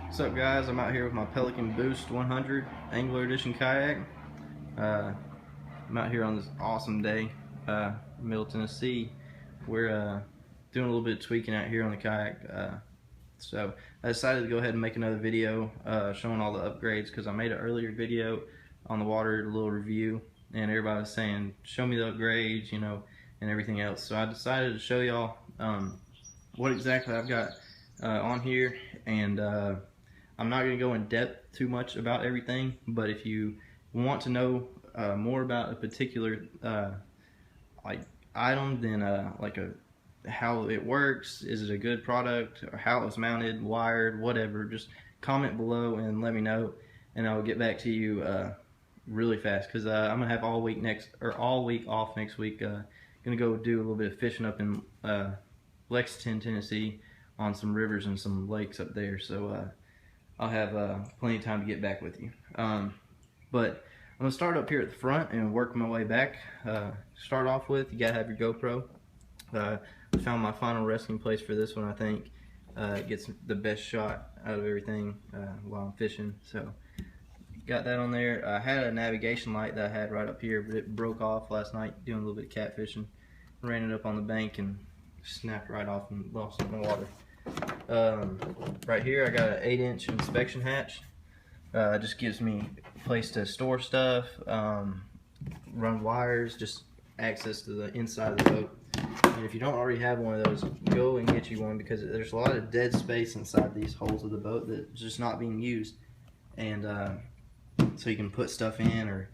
What's up, guys? I'm out here with my Pelican Boost 100 Angler Edition kayak. I'm out here on this awesome day, Middle Tennessee. We're doing a little bit of tweaking out here on the kayak. So I decided to go ahead and make another video showing all the upgrades, because I made an earlier video on the water, a little review, and everybody was saying, show me the upgrades, you know, and everything else. So I decided to show y'all what exactly I've got on here, and I'm not going to go in depth too much about everything, but if you want to know more about a particular like item, then how it works, is it a good product, or how it was mounted, wired, whatever, just comment below and let me know, and I'll get back to you really fast, because I'm gonna have all week off next week. Gonna go do a little bit of fishing up in Lexington, Tennessee, on some rivers and some lakes up there. So I'll have plenty of time to get back with you. But I'm gonna start up here at the front and work my way back. Start off with, you gotta have your GoPro. I found my final resting place for this one. I think it gets the best shot out of everything while I'm fishing. So got that on there. I had a navigation light that I had right up here, but it broke off last night doing a little bit of catfishing. Ran it up on the bank and snapped right off and lost it in the water. Right here I got an 8-inch inspection hatch. It just gives me a place to store stuff, run wires, just access to the inside of the boat. And if you don't already have one of those, go and get you one, because there's a lot of dead space inside these holes of the boat that's just not being used, and so you can put stuff in or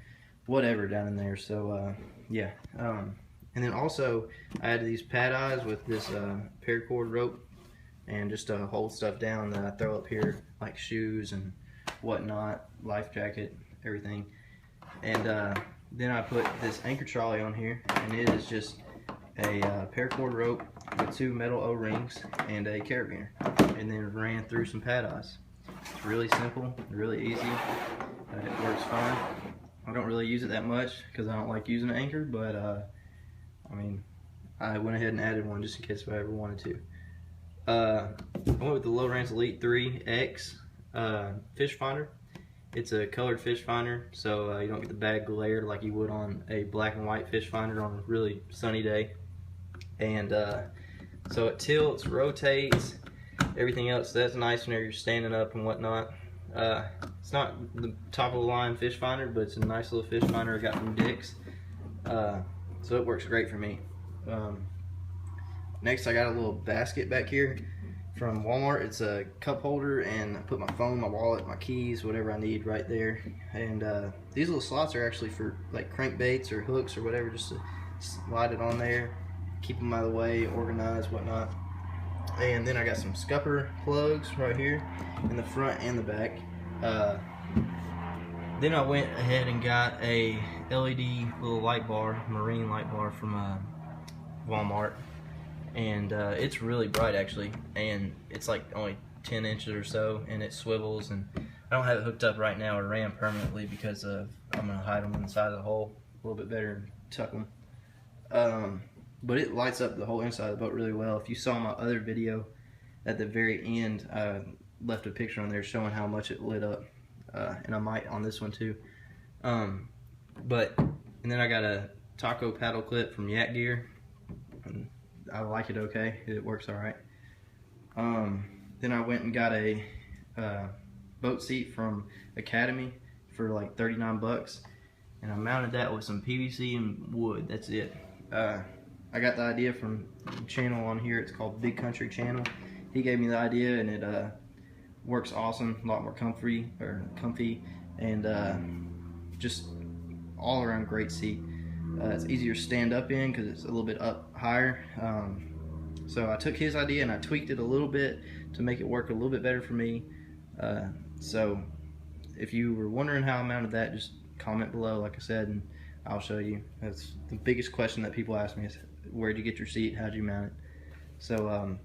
whatever down in there. So yeah. And then also I added these pad eyes with this paracord rope, and just to hold stuff down that I throw up here, like shoes and whatnot, life jacket, everything. And then I put this anchor trolley on here, and it is just a paracord rope with 2 metal O-rings and a carabiner, and then ran through some pad eyes. It's really simple, really easy. It works fine. I don't really use it that much because I don't like using an anchor, but I mean, I went ahead and added one just in case if I ever wanted to. I went with the Lowrance Elite 3X fish finder. It's a colored fish finder, so you don't get the bad glare like you would on a black and white fish finder on a really sunny day. And so it tilts, rotates, everything else. That's nice whenever you're standing up and whatnot. It's not the top of the line fish finder, but it's a nice little fish finder I got from Dick's. So it works great for me. Next, I got a little basket back here from Walmart. It's a cup holder, and I put my phone, my wallet, my keys, whatever I need right there. And these little slots are actually for like crankbaits or hooks or whatever, just to slide it on there, keep them out of the way, organized, whatnot. And then I got some scupper plugs right here in the front and the back. Then I went ahead and got a LED little light bar, marine light bar from Walmart, and it's really bright actually, and it's like only 10 inches or so, and it swivels, and I don't have it hooked up right now or ran permanently because I'm gonna hide them inside of the hole a little bit better and tuck them. But it lights up the whole inside of the boat really well. If you saw my other video, at the very end I left a picture on there showing how much it lit up, and I might on this one too. And then I got a taco paddle clip from Yak Gear, and I like it okay. It works alright. Then I went and got a boat seat from Academy for like 39 bucks, and I mounted that with some PVC and wood. That's it. I got the idea from the channel on here. It's called Big Country Channel. He gave me the idea, and it works awesome. A lot more comfy, and just all around great seat. It's easier to stand up in because it's a little bit up higher. So I took his idea and I tweaked it a little bit to make it work a little bit better for me. So if you were wondering how I mounted that, just comment below, like I said, and I'll show you. That's the biggest question that people ask me is, where'd you get your seat? How'd you mount it? So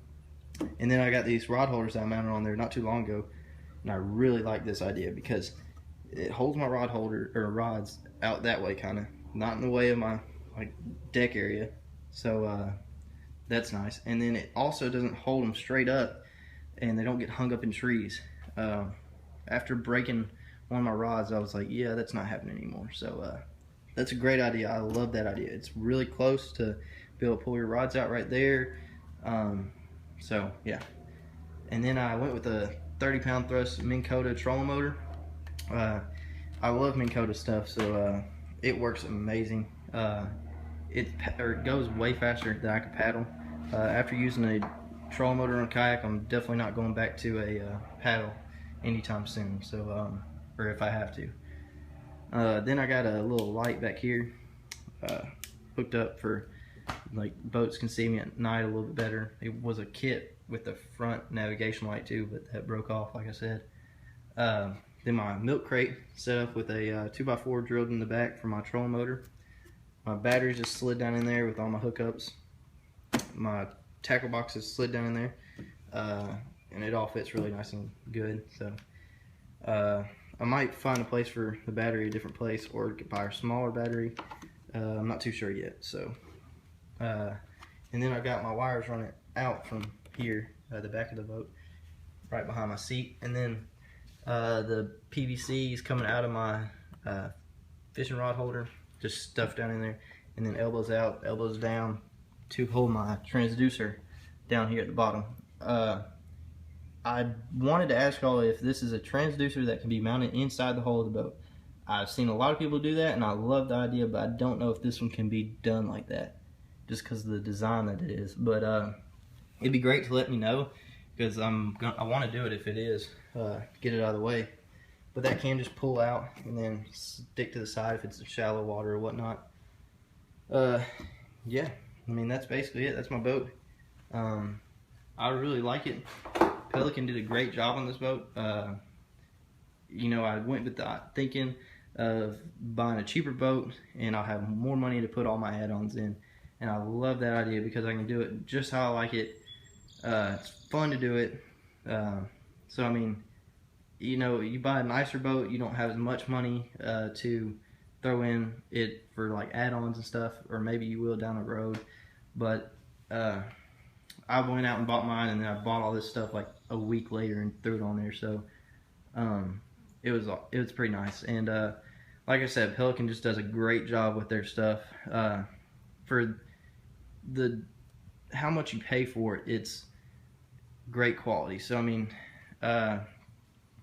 and then I got these rod holders that I mounted on there not too long ago, and I really like this idea because it holds my rod holder or rods out that way, kind of not in the way of my like deck area. So that's nice. And then it also doesn't hold them straight up, and they don't get hung up in trees. After breaking one of my rods, I was like, yeah, that's not happening anymore. So that's a great idea. I love that idea. It's really close to be able to pull your rods out right there. So yeah. And then I went with a 30-pound thrust Minn Kota trolling motor. I love Minn Kota stuff, so it works amazing. It goes way faster than I can paddle. After using a trolling motor on a kayak, I'm definitely not going back to a paddle anytime soon. So, or if I have to. Then I got a little light back here, hooked up for like boats can see me at night a little bit better. It was a kit with the front navigation light too, but that broke off, like I said. Then my milk crate set up with a 2x4 drilled in the back for my trolling motor. My batteries just slid down in there with all my hookups. My tackle boxes slid down in there, and it all fits really nice and good. So I might find a place for the battery, a different place, or buy a smaller battery. I'm not too sure yet. So, and then I got my wires running out from here, the back of the boat, right behind my seat, and then the PVC is coming out of my fishing rod holder, just stuffed down in there, and then elbows out, elbows down to hold my transducer down here at the bottom. I wanted to ask y'all if this is a transducer that can be mounted inside the hull of the boat. I've seen a lot of people do that, and I love the idea, but I don't know if this one can be done like that, just because of the design that it is. But it'd be great to let me know, because I want to do it if it is, get it out of the way. But that can just pull out and then stick to the side if it's shallow water or whatnot. Yeah, I mean, that's basically it. That's my boat. I really like it. Pelican did a great job on this boat. You know, I went with the thinking of buying a cheaper boat and I'll have more money to put all my add-ons in. And I love that idea because I can do it just how I like it. It's fun to do it. So, I mean, you know, you buy a nicer boat, you don't have as much money to throw in it for like add-ons and stuff, or maybe you will down the road. But I went out and bought mine, and then I bought all this stuff like a week later and threw it on there. So it was pretty nice. And like I said, Pelican just does a great job with their stuff. For how much you pay for it, it's great quality. So I mean,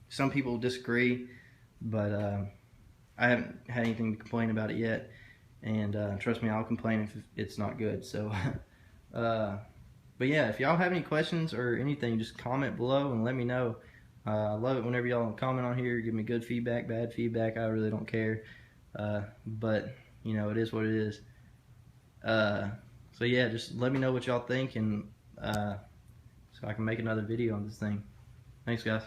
some people disagree, but I haven't had anything to complain about it yet. And trust me, I'll complain if it's not good. So but yeah, if y'all have any questions or anything, just comment below and let me know. I love it whenever y'all comment on here, give me good feedback, bad feedback, I really don't care. But you know, it is what it is. So yeah, just let me know what y'all think, and so I can make another video on this thing. Thanks, guys.